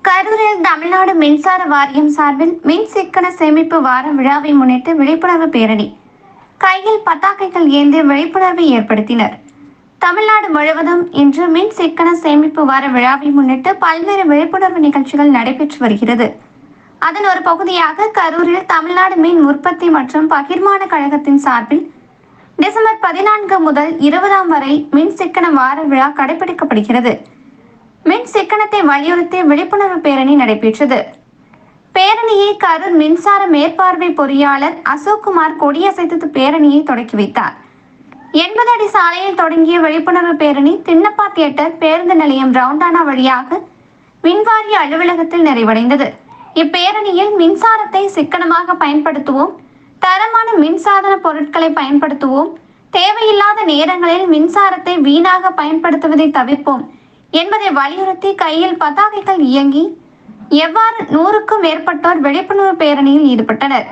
கரூரில் தமிழ்நாடு மின்சார வாரியம் சார்பில் மின் சிக்கன சேமிப்பு வார விழாவை முன்னிட்டு விழிப்புணர்வு பேரணி. கையில் பதாகைகள் ஏந்தி விழிப்புணர்வை ஏற்படுத்தினர். தமிழ்நாடு முழுவதும் இன்று மின் சிக்கன சேமிப்பு வார விழாவை முன்னிட்டு பல்வேறு விழிப்புணர்வு நிகழ்ச்சிகள் நடைபெற்று வருகிறது. அதன் ஒரு பகுதியாக கரூரில் தமிழ்நாடு மின் உற்பத்தி மற்றும் பகிர்மான கழகத்தின் சார்பில் டிசம்பர் 14 முதல் 20 வரை மின் சிக்கன வார விழா கடைபிடிக்கப்படுகிறது. மின் சிக்கனத்தை வலியுறுத்தி விழிப்புணர்வு பேரணி நடைபெற்றது. பேரணியை கரூர் மின்சார மேற்பார்வை பொறியாளர் அசோக்குமார் கொடியசைத்து பேரணியை தொடக்கி வைத்தார். 80 அடி சாலையில் தொடங்கிய விழிப்புணர்வு பேரணி தின்னப்பா தியேட்டர் பேருந்து நிலையம் ரவுண்டானா வழியாக மின்வாரிய அலுவலகத்தில் நிறைவடைந்தது. இப்பேரணியில் மின்சாரத்தை சிக்கனமாக பயன்படுத்துவோம், தரமான மின்சாதன பொருட்களை பயன்படுத்துவோம், தேவையில்லாத நேரங்களில் மின்சாரத்தை வீணாக பயன்படுத்துவதை தவிர்ப்போம் என்பதை வலியுறுத்தி கையில் பதாகைகள் இயங்கி எவ்வாறு 100க்கும் மேற்பட்டோர் விழிப்புணர்வு பேரணியில் ஈடுபட்டனர்.